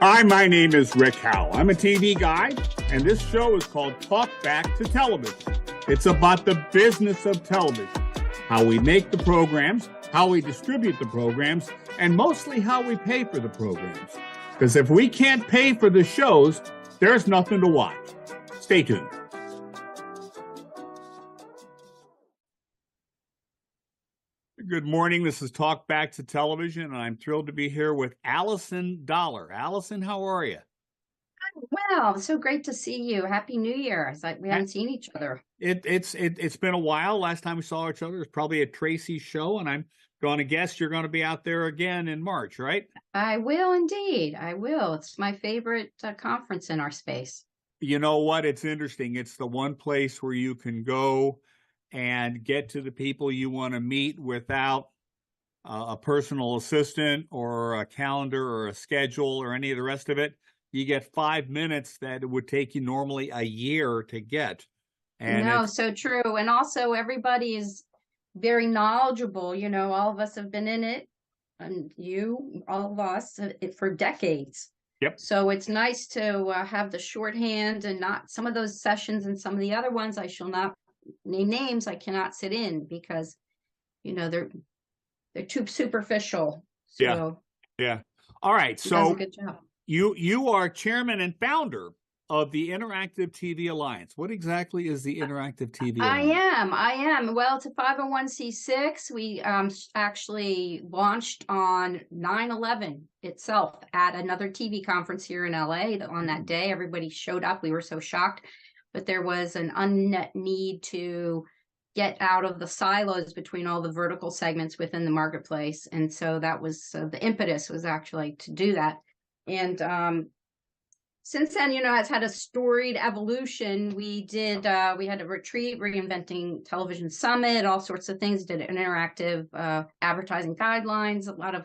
Hi, my name is Rick Howell. I'm a TV guy, and this show is called Talk Back to Television. It's about the business of television, how we make the programs, how we distribute the programs, and mostly how we pay for the programs. Because if we can't pay for the shows, there's nothing to watch. Stay tuned. Good morning. This is Talk Back to Television, and I'm thrilled to be here with Allison Dollar. Allison, how are you? Well, so great to see you. Happy New Year. It's like we haven't seen each other. It's been a while. Last time we saw each other was probably at Tracy's show, and I'm going to guess you're going to be out there again in March, right? I will indeed. I will. It's my favorite conference in our space. You know what? It's interesting. It's the one place where you can go and get to the people you want to meet without a personal assistant or a calendar or a schedule or any of the rest of it. You get 5 minutes that it would take you normally a year to get. And no, so true. And also everybody is very knowledgeable. You know, all of us have been in it, and all of us, for decades. Yep. So it's nice to have the shorthand and not some of those sessions and some of the other ones. I shall not name names. I cannot sit in because, you know, they're too superficial. So yeah. All right. He so does a good job. You are chairman and founder of the Interactive TV Alliance. What exactly is the Interactive TV Alliance? I am. Well, it's a 501c6. We actually launched on 9/11 itself at another TV conference here in LA. On that day, everybody showed up. We were so shocked, but there was an unmet need to get out of the silos between all the vertical segments within the marketplace. And so that was the impetus was actually to do that. And since then, you know, it's had a storied evolution. We had a retreat, Reinventing Television Summit, all sorts of things, did interactive advertising guidelines, a lot of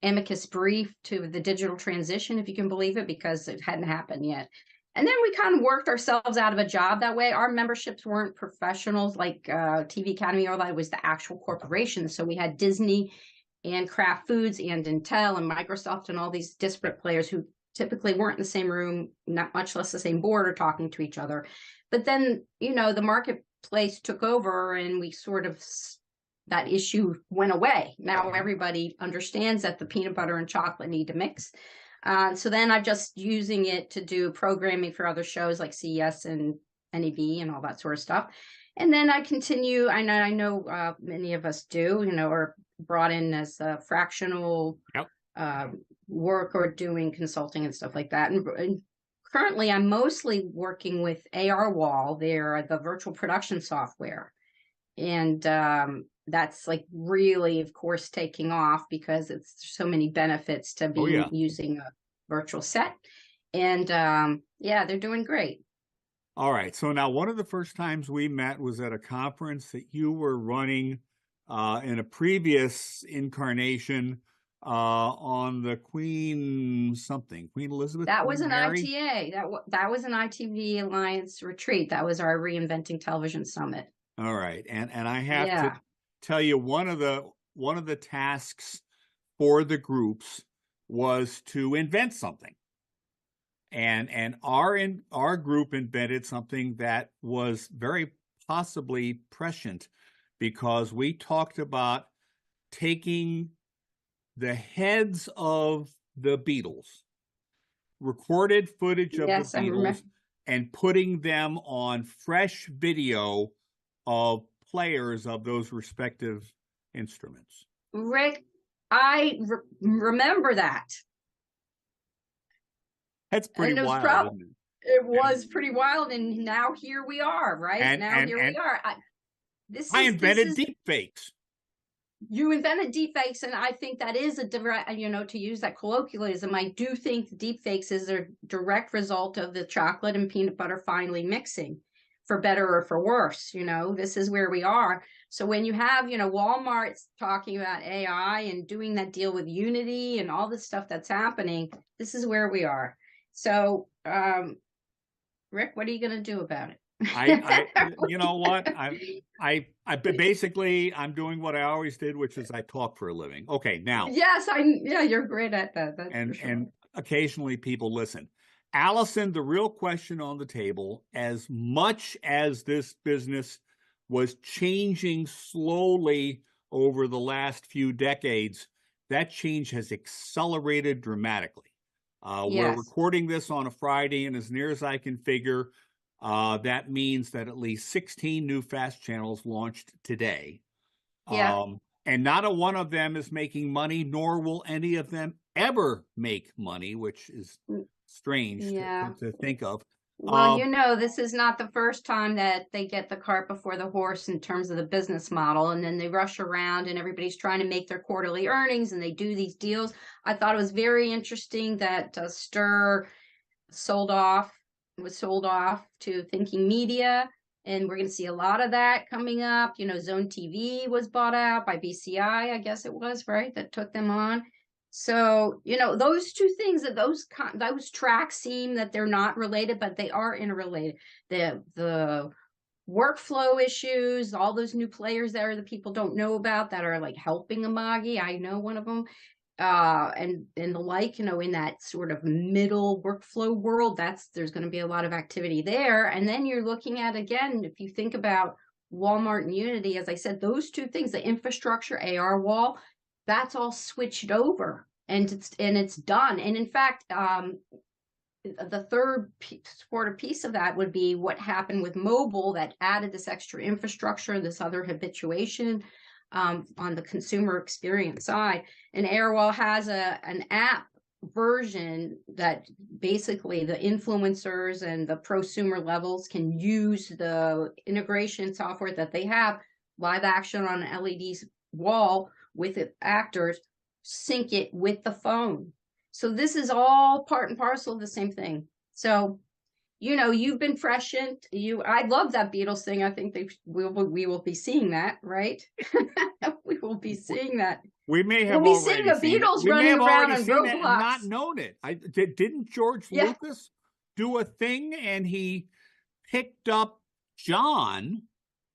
amicus brief to the digital transition, if you can believe it, because it hadn't happened yet. And then we kind of worked ourselves out of a job that way. Our memberships weren't professionals like TV Academy or that. It was the actual corporation. So we had Disney and Kraft Foods and Intel and Microsoft and all these disparate players who typically weren't in the same room, not much less the same board or talking to each other. But then, you know, the marketplace took over and we sort of, that issue went away. Now everybody understands that the peanut butter and chocolate need to mix. So then I'm just using it to do programming for other shows like CES and NEB and all that sort of stuff. And then I continue, I know many of us do, you know, are brought in as a fractional work or doing consulting and stuff like that. And currently I'm mostly working with AR Wall. They're the virtual production software. And that's like really, of course, taking off because it's so many benefits to be using a virtual set. And yeah, they're doing great. All right. So now one of the first times we met was at a conference that you were running in a previous incarnation on the Queen Elizabeth. That was an ITA. That was an ITV Alliance retreat. That was our Reinventing Television Summit. All right. And I have to tell you, one of the tasks for the groups was to invent something. And our group invented something that was very possibly prescient, because we talked about taking the heads of the Beatles, recorded footage of the Beatles, and putting them on fresh video of players of those respective instruments. Rick, I remember that. That's pretty wild, isn't it? It was pretty wild, and now here we are, right? We are. I invented deep fakes. You invented deep fakes, and I think that is a direct, you know, to use that colloquialism, I do think deep fakes is a direct result of the chocolate and peanut butter finally mixing, for better or for worse. You know, this is where we are. So when you have, you know, Walmart's talking about AI and doing that deal with Unity and all this stuff that's happening, this is where we are. So, Rick, what are you going to do about it? You know what? I'm doing what I always did, which is I talk for a living. Okay, now. Yes, yeah, you're great at that. That's and occasionally people listen. Allison, the real question on the table, as much as this business was changing slowly over the last few decades, that change has accelerated dramatically. We're Yes. recording this on a Friday, and as near as I can figure, that means that at least 16 new fast channels launched today. Yeah. And not a one of them is making money, nor will any of them ever make money, which is strange Yeah. to think of. Well, this is not the first time that they get the cart before the horse in terms of the business model, and then they rush around and everybody's trying to make their quarterly earnings and they do these deals. I thought it was very interesting that Stir was sold off to Thinking Media, and we're going to see a lot of that coming up. Zone TV was bought out by BCI, I guess it was, right, that took them on. So, those two things, that those tracks seem that they're not related, but they are interrelated. The workflow issues, all those new players there that people don't know about that are like helping Amagi. I know one of them. And the like, in that sort of middle workflow world, there's going to be a lot of activity there. And then you're looking at, again, if you think about Walmart and Unity, as I said, those two things, the infrastructure, AR wall, that's all switched over and it's done. And in fact, the third sort of piece of that would be what happened with mobile that added this extra infrastructure, this other habituation on the consumer experience side. And Airwall has an app version that basically the influencers and the prosumer levels can use the integration software that they have, live action on an LED wall with actors, sync it with the phone. So this is all part and parcel of the same thing. So, you've been prescient. I love that Beatles thing. I think we will be seeing that, right? We will be seeing that. We may have we'll be already seeing the seen Beatles it. running around on Roblox and Roblox. not known it. Didn't George Lucas do a thing and he picked up John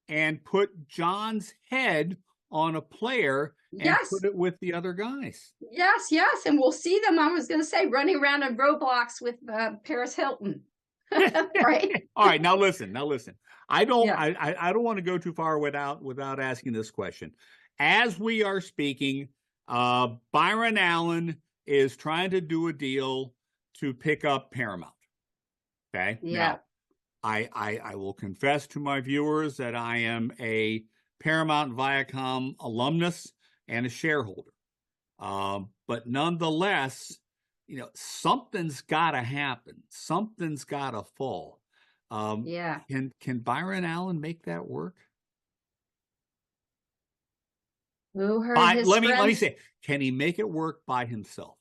and put John's head on a player and put it with the other guys? Yes, and we'll see them. I was going to say running around on Roblox with Paris Hilton. Right. All right. Now listen. I don't want to go too far without asking this question. As we are speaking, Byron Allen is trying to do a deal to pick up Paramount. Okay. Yeah. Now, I will confess to my viewers that I am a Paramount Viacom alumnus and a shareholder. But nonetheless, something's got to happen. Something's got to fall. Can Byron Allen make that work? Let me say, can he make it work by himself?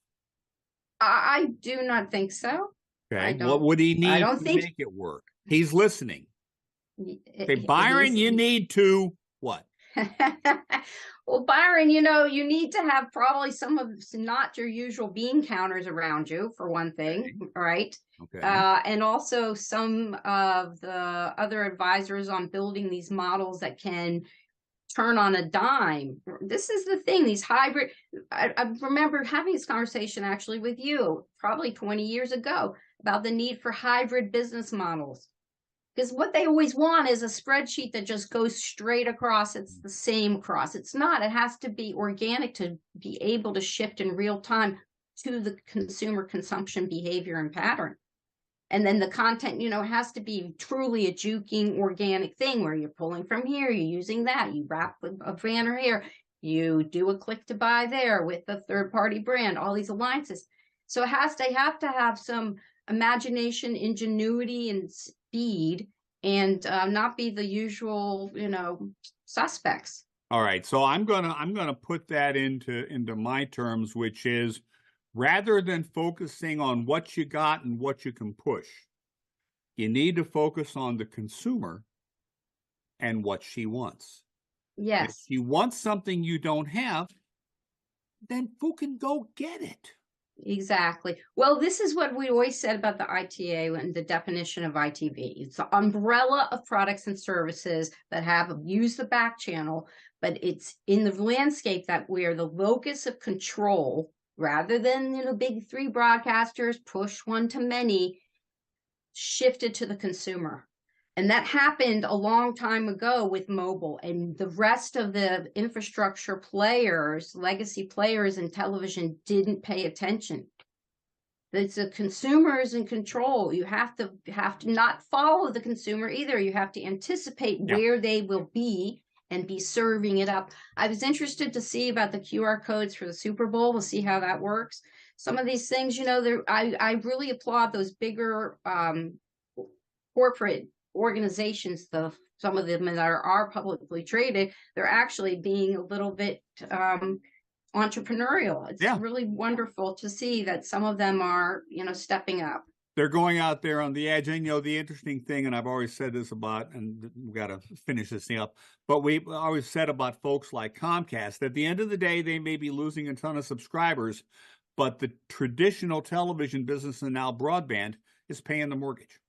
I do not think so. Okay. What would he need to make it work? He's listening. Okay, Byron, you need to what? Well, Byron, you need to have probably not your usual bean counters around you, for one thing, right? Okay. And also some of the other advisors on building these models that can turn on a dime. This is the thing, these hybrid, I remember having this conversation actually with you probably 20 years ago about the need for hybrid business models. Because what they always want is a spreadsheet that just goes straight across. It's the same across. It's not. It has to be organic to be able to shift in real time to the consumer consumption behavior and pattern. And then the content, has to be truly a juking organic thing where you're pulling from here, you're using that, you wrap a banner here, you do a click to buy there with a third-party brand, all these alliances. So they have to have some imagination, ingenuity, and speed, and not be the usual, suspects. All right, so I'm gonna put that into my terms, which is rather than focusing on what you got and what you can push, you need to focus on the consumer and what she wants. Yes. If she wants something you don't have, then fucking go get it. Exactly. Well, this is what we always said about the ITA and the definition of ITV. It's the umbrella of products and services that use the back channel, but it's in the landscape that where the locus of control rather than, big three broadcasters, push one to many, shifted to the consumer. And that happened a long time ago with mobile, and the rest of the infrastructure players, legacy players in television, didn't pay attention. It's the consumers in control. You have to not follow the consumer either. You have to anticipate where they will be and be serving it up. I was interested to see about the QR codes for the Super Bowl. We'll see how that works. Some of these things, I really applaud those bigger corporate organizations, some of them that are publicly traded. They're actually being a little bit entrepreneurial. It's really wonderful to see that some of them are, stepping up. They're going out there on the edge. And, the interesting thing, and I've always said this about, and we've got to finish this thing up, but we've always said about folks like Comcast, at the end of the day, they may be losing a ton of subscribers, but the traditional television business and now broadband is paying the mortgage.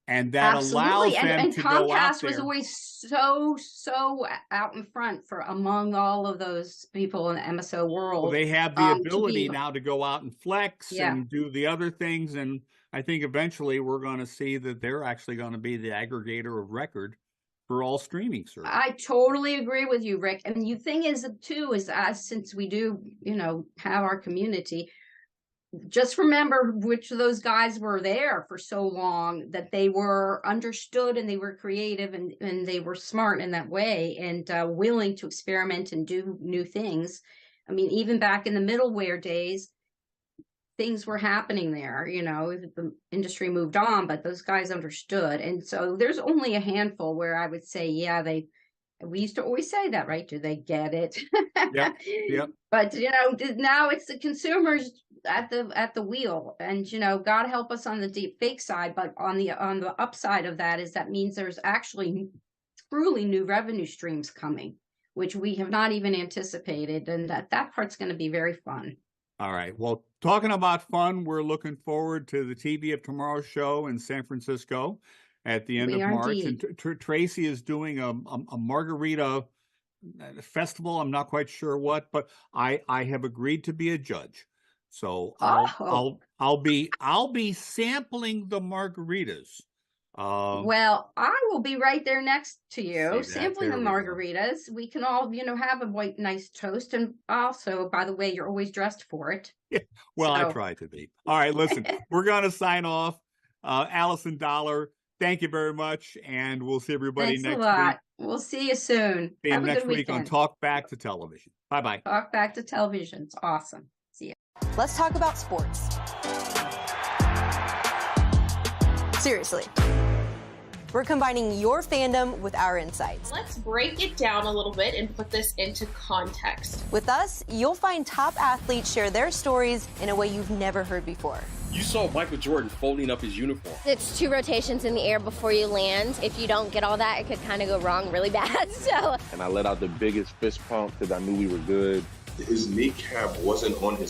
And that allows them to go out there. Comcast was always so out in front for among all of those people in the MSO world. Well, they have the ability now to go out and flex and do the other things. And I think eventually we're going to see that they're actually going to be the aggregator of record for all streaming services. I totally agree with you, Rick. And the thing is, too, is since we do, have our community, just remember which of those guys were there for so long, that they were understood and they were creative and they were smart in that way and willing to experiment and do new things. I mean, even back in the middleware days, things were happening there, the industry moved on, but those guys understood. And so there's only a handful where I would say, we used to always say that, right? Do they get it? Yep. But, now it's the consumers at the wheel, and God help us on the deep fake side, but on the upside of that is that means there's actually truly new revenue streams coming, which we have not even anticipated, and that part's going to be very fun. All right. Well, talking about fun, we're looking forward to the TV of Tomorrow show in San Francisco at the end of March. Indeed. And Tracy is doing a margarita festival. I'm not quite sure what, but I have agreed to be a judge. So I'll be sampling the margaritas. Well, I will be right there next to you, sampling the margaritas. We can all, have a white, nice toast. And also, by the way, you're always dressed for it. Yeah. Well, I try to be. All right, listen, we're going to sign off. Allison Dollar, thank you very much. And we'll see everybody next week. We'll see you soon. See you next week on Talk Back to Television. Bye-bye. Talk Back to Television. It's awesome. See you. Let's talk about sports. Seriously. We're combining your fandom with our insights. Let's break it down a little bit and put this into context. With us, you'll find top athletes share their stories in a way you've never heard before. You saw Michael Jordan folding up his uniform. It's 2 rotations in the air before you land. If you don't get all that, it could kind of go wrong really bad. And I let out the biggest fist pump because I knew we were good. His kneecap wasn't on his